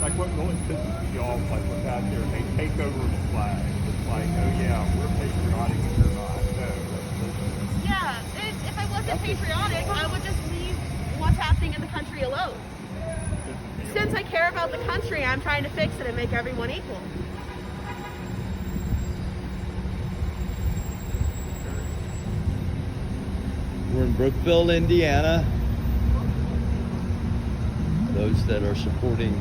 like what really pisses me off, like what's out there, they take over the flag. It's like, oh yeah, we're patriotic and you're not. No. Yeah, if I wasn't patriotic, I would just leave what's happening in the country alone. Since I care about the country, I'm trying to fix it and make everyone equal. We're in Brookville, Indiana. Those that are supporting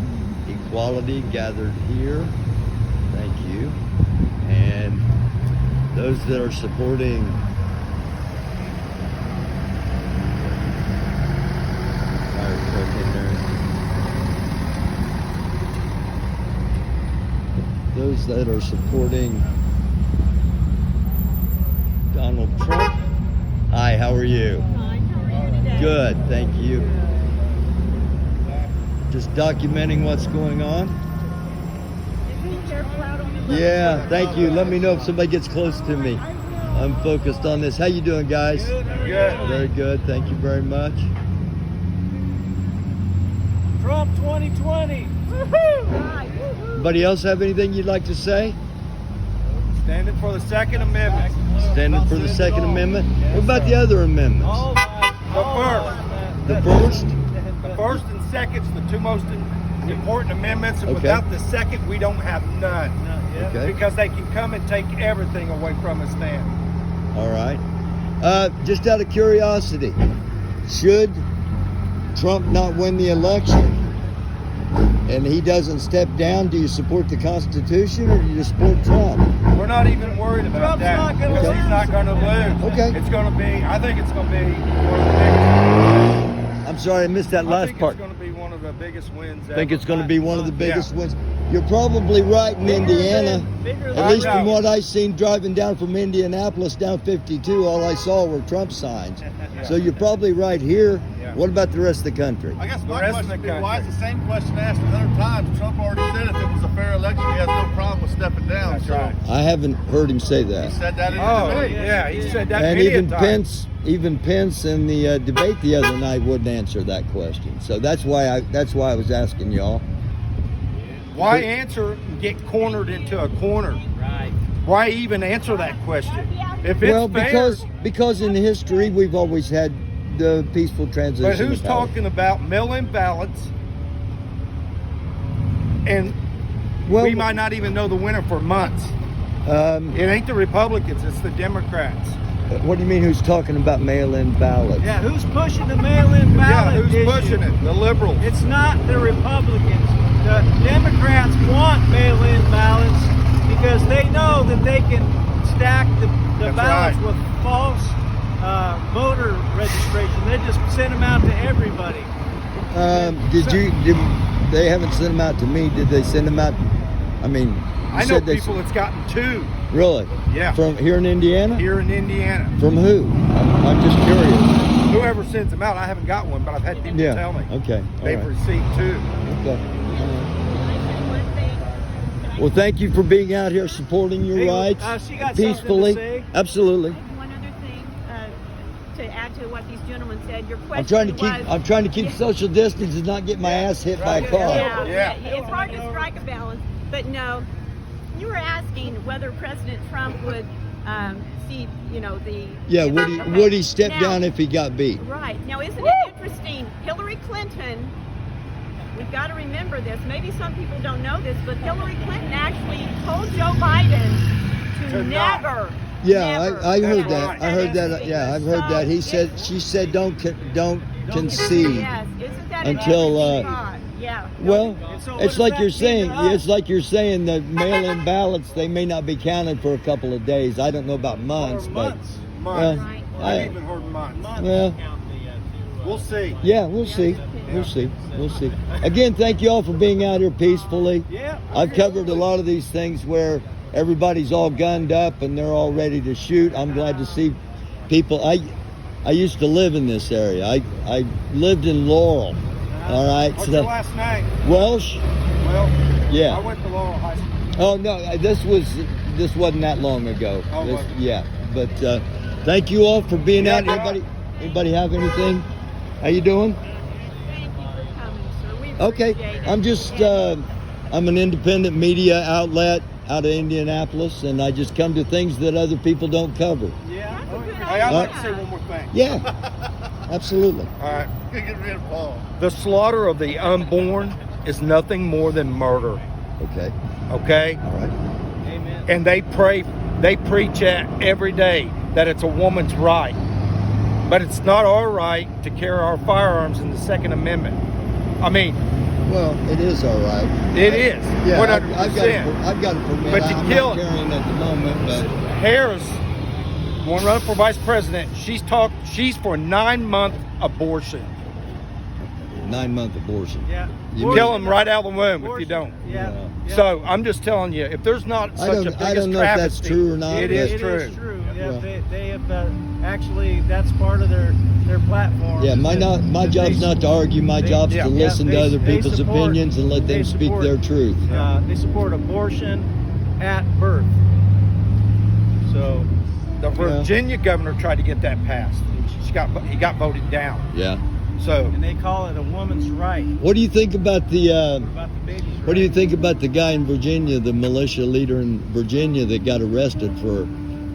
equality gathered here. Thank you. And those that are supporting fire truck in there. Those that are supporting Donald Trump. Hi, how are you? Hi, how are you today? Good, thank you. Just documenting what's going on. Be careful out on the road. Yeah, thank you. Let me know if somebody gets close to me. I'm focused on this. How you doing, guys? Good. Very good. Thank you very much. Trump 2020. Anybody else have anything you'd like to say? Standing for the Second Amendment. Standing for the Second Amendment? What about the other amendments? The first? The first and second's the two most important amendments, and Okay. without the second, we don't have none. Okay. Because they can come and take everything away from us then. All right. Just out of curiosity, should Trump not win the election and he doesn't step down, do you support the Constitution or do you support Trump? We're not even worried about that because he's not going to lose. Okay. It's going to be, I think it's going to be one of the biggest. I'm sorry, I missed that last part. I think it's going to be one of the biggest wins. I think it's going to be one of the biggest Yeah. wins. You're probably right in Indiana. At least from what I've seen driving down from Indianapolis down 52, all I saw were Trump signs. So you're probably right here. Yeah. What about the rest of the country? I guess The my rest question of would the be, why is country. the same question asked 100 times? Trump already said if it was a fair election, he has no problem with stepping down. That's so right. I haven't heard him say he that. said that in Oh, the debate. yeah, he said that And many even times. Pence in the debate the other night wouldn't answer that question. So that's why I was asking y'all. Why answer and get cornered into a corner? Right. Why even answer that question? If it's Well, fair, because in history we've always had the peaceful transition. but who's of power. talking about mail-in ballots? And Well, we might not even know the winner for months. It ain't the Republicans, it's the Democrats. What do you mean? Who's talking about mail-in ballots? Yeah, who's pushing the mail-in ballot Yeah, who's issue? pushing it? The liberals. It's not the Republicans. The Democrats want mail-in ballots because they know that they can stack the That's ballots right. with false voter registration. They just send them out to everybody. They haven't sent them out to me. Did they send them out? I mean, you I know said they people that's gotten two really. Yeah. From here in Indiana. here in Indiana. From who? I'm just curious. Whoever sends them out, I haven't got one, but I've had people Yeah. tell me Okay. All they've right. received two. Okay. Well, thank you for being out here supporting your Hey, rights she got something to peacefully. say. Absolutely. One other thing to add to what these gentlemen said. Your question I'm trying to keep social distance and not get my ass hit by a car. Yeah, it's hard to strike a balance. But no, you were asking whether President Trump would see, the... Yeah, would he step Now- down if he got beat? Right. Now, isn't it interesting? Hillary Clinton, we've got to remember this. Maybe some people don't know this, but Hillary Clinton actually told Joe Biden to not. never. Yeah, never. I heard That's that. right. I heard that. Yeah, I've heard that. She said don't concede. Yes, isn't that Until, an interesting thought? Yeah. Well, And so it's what like does you're that saying. mean to us? It's like you're saying that mail-in ballots, they may not be counted for a couple of days. I don't know about months, but Months. Right. I ain't even heard months. well, We'll see. yeah, we'll see. We'll see. We'll see. Again, thank you all for being out here peacefully. Yeah. I've covered a lot of these things where everybody's all gunned up and they're all ready to shoot. I'm glad to see people. I used to live in this area. I lived in Laurel. All right. What's your last name? Welsh. Well, Yeah. I went to Laurel High School. Oh no, this wasn't that long ago. Oh, was it? Yeah, but thank you all for being Yeah, out. yeah. Anybody have anything? How you doing? Thank you for coming, sir. We Okay, appreciate it. I'm just I'm an independent media outlet out of Indianapolis, and I just come to things that other people don't cover. Yeah. That's a good Hey, I'd like to idea. say one more thing. Yeah, absolutely. All right. Get rid of Paul. The slaughter of the unborn is nothing more than murder. Okay, Okay? all right. Amen. And they preach it every day that it's a woman's right. But it's not our right to carry our firearms in the Second Amendment. I mean, Well, it is all right. it is. Yeah, 100%. I've got a permit. But you I'm kill not it. carrying at the moment, but Harris, want to run for vice president, she's for a 9-month abortion. 9-month abortion. Yeah. You Kill them right out of the womb if you don't. Yeah. Yeah. So I'm just telling you, if there's not I such don't- a I biggest don't know if that's travesty, true or not, it but- is It true. is true. Yeah, Well. they have actually, that's part of their platform. Yeah, my job's not to argue. My job's yeah, to listen to other people's support- opinions and let they them speak support, their truth. They support abortion at birth. So, The Virginia governor tried to get that passed. He got voted down. Yeah. So and they call it a woman's right. What do you think about the? About the baby's right. What do you think about the guy in Virginia, the militia leader in Virginia that got arrested for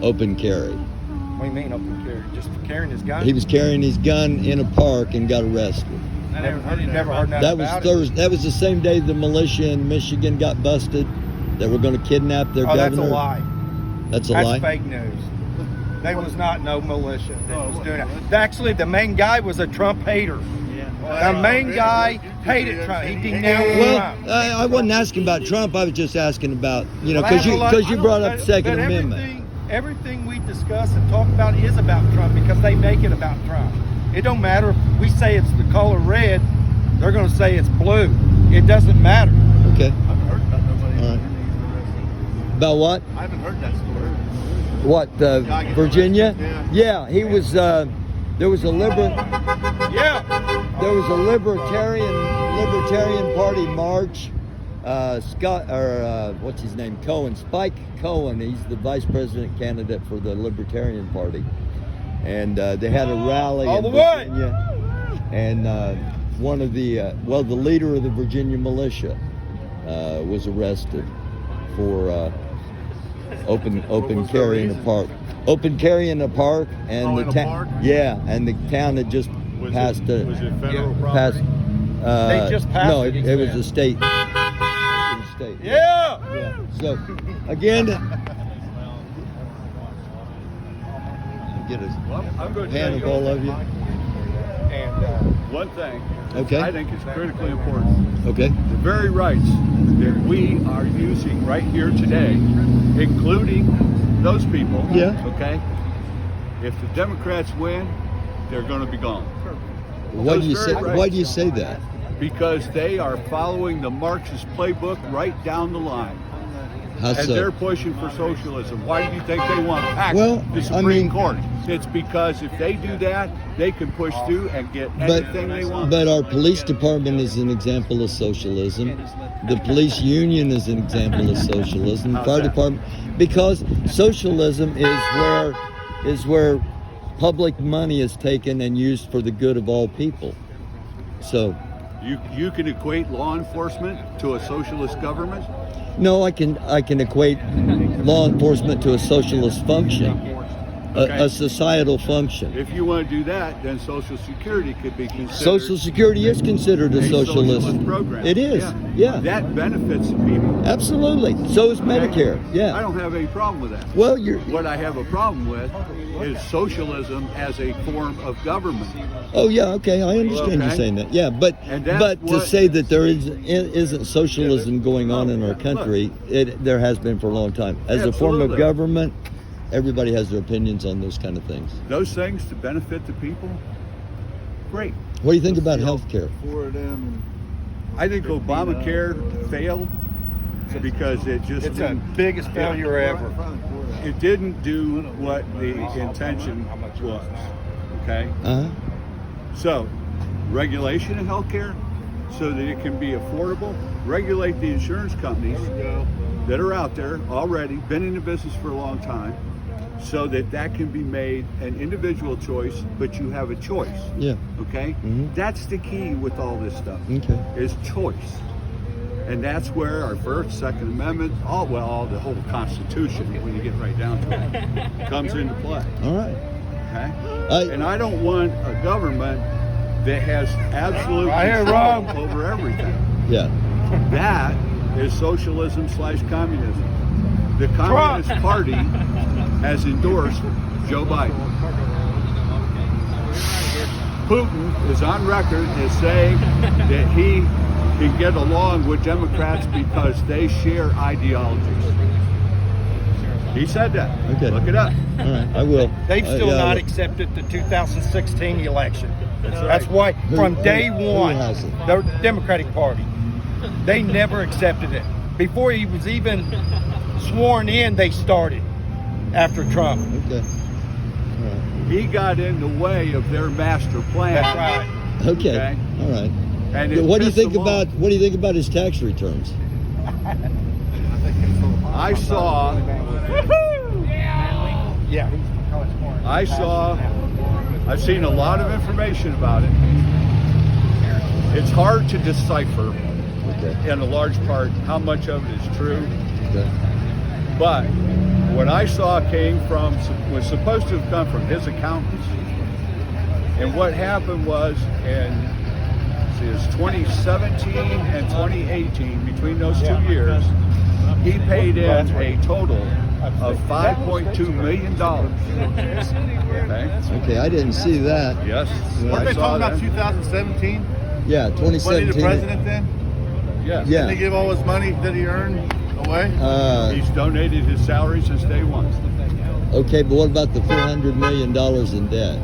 open carry? what do you mean open carry? Just for carrying his gun? He was carrying his gun in a park and got arrested. I never heard of never heard That was about Thursday. That was the same day the militia in Michigan got busted. That were going to kidnap their Oh, governor. that's a lie. That's a That's lie. fake news. There was not no militia that was doing it. Actually, the main guy was a Trump hater. Yeah. The main guy hated Trump. He denounced Well, Trump. I wasn't asking about Trump. I was just asking about Well, because you I brought up but- Second but Amendment. Everything we discuss and talk about is about Trump because they make it about Trump. It don't matter if we say it's the color red, they're going to say it's blue. It doesn't matter. Okay. I haven't heard about nobody. All right. About what? I haven't heard that story. What? Guy gets Virginia? arrested, Yeah, he was. There was a Yeah. libertarian party march. What's his name? Cohen, Spike Cohen. He's the vice president candidate for the Libertarian Party, and they had a rally All in the way. Virginia. And one of the the leader of the Virginia militia was arrested for open carry in a park. Open carry in a park, and Oh, the in a town. park? Yeah, and the town had just passed a. Was it federal Passed, property? They just passed no, it, it he was said. a state. It was a state. Yeah. Yeah. So, again, get a Well, I'm going to pan tell of you all of you. And one thing. Okay. I think is critically important. Okay. The very rights that we are using right here today, including those people. Yeah. Okay. If the Democrats win, they're going to be gone. Why do you Those say? very rights. Why do you say that? Because they are following the Marxist playbook right down the line. How And so? they're pushing for socialism. Why do you think they want to pack Well, the I Supreme mean- Court? It's because if they do that, they can push through and get anything they want. But our police department is an example of socialism. The police union is an example of socialism. How's Fire that? department, because socialism is where public money is taken and used for the good of all people. So, You can equate law enforcement to a socialist government. no, I can equate law enforcement to a socialist function, Okay. a societal function. If you want to do that, then Social Security could be considered Social Security is considered a socialist program. It is, yeah. That benefits the people. Absolutely. So is Medicare. I Yeah. don't have any problem with that. Well, you're. What I have a problem with is socialism as a form of government. Oh yeah. Okay. I understand you Okay. saying that. Yeah. But And that's but to what- say that there isn't socialism going on in our country, there has been for a long time. As a form of Absolutely. government, everybody has their opinions on those kind of things. Those things to benefit the people, great. What do you think about health care? I think Obamacare failed because it just it's the didn't, biggest failure ever. it didn't do what the intention was. Okay? Uh huh. So, regulation of healthcare so that it can be affordable. Regulate the insurance companies that are out there already, been in the business for a long time, so that that can be made an individual choice, but you have a choice. Yeah. Okay? Mhm. That's the key with all this stuff. Okay. Is choice. And that's where our First, Second Amendment, all the whole Constitution, when you get right down to it, comes into play. All right. Okay? And I don't want a government that has absolute control over everything. Yeah. That is socialism/communism. The Communist Party has endorsed Joe Biden. Putin is on record as saying that he can get along with Democrats because they share ideologies. He said that. Okay. Look it up. All right, I will. They've still yeah, not I will. accepted the 2016 election. That's That's why from day who one, hasn't? the Democratic Party, they never accepted it. Before he was even sworn in, they started after Trump. Okay. All right. He got in the way of their master plan. That's right. Okay. Okay. All right. And it What do you pissed think them about off. what do you think about his tax returns? I saw I've seen a lot of information about it. It's hard to decipher Okay. in a large part how much of it is true. Okay. But what I saw was supposed to have come from his accountants. And what happened was it was 2017 and 2018, between those 2 years, he paid in a total of $5.2 million. Okay? Okay, I didn't see that. Yes. Well, I Weren't they saw talking about that. 2017? Yeah, Wasn't he 2017. the president then? Yes. Yeah. Didn't he give all his money that he earned away? He's donated his salary since day one. Okay, but what about the $400 million in debt?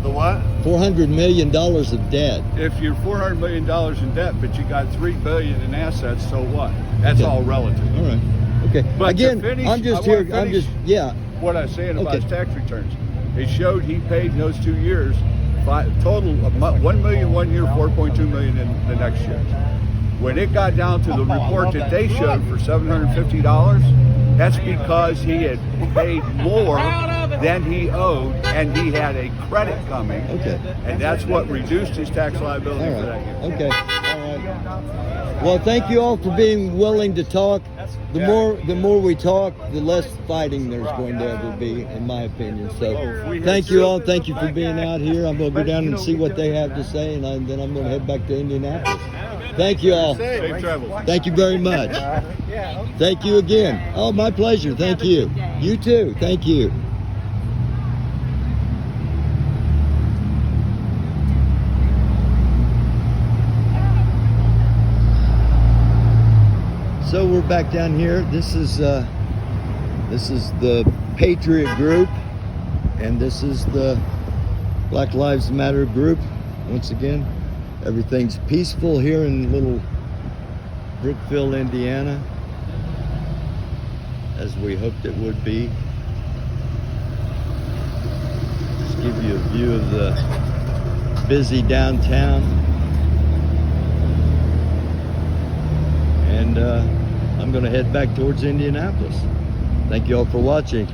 The what? $400 million of debt. If you're $400 million in debt, but you got $3 billion in assets, so what? That's Okay. all relative. All right. Okay. But Again, to finish, I'm just I here. wanna I'm finish just yeah. what I was saying about Okay. his tax returns. It showed he paid in those 2 years total of $1 million 1 year, $4.2 million in the next year. When it got down to the report that they showed for $750, that's because he had paid more than he owed, and he had a credit coming, Okay. and that's what reduced his tax liability All for that year. right. Okay. All right. Well, thank you all for being willing to talk. The more we talk, the less fighting there's going to ever be, in my opinion. So, thank you all. Thank you for being out here. I'm going to go down and see what they have to say, and then I'm going to head back to Indianapolis. Thank you all. Safe travels. Thank you very much. Thank you again. Oh, my pleasure. Thank you. You too. Thank you. So we're back down here. This is the Patriot Group, and this is the Black Lives Matter group. Once again, everything's peaceful here in little Brookville, Indiana, as we hoped it would be. Just give you a view of the busy downtown. And I'm going to head back towards Indianapolis. Thank you all for watching.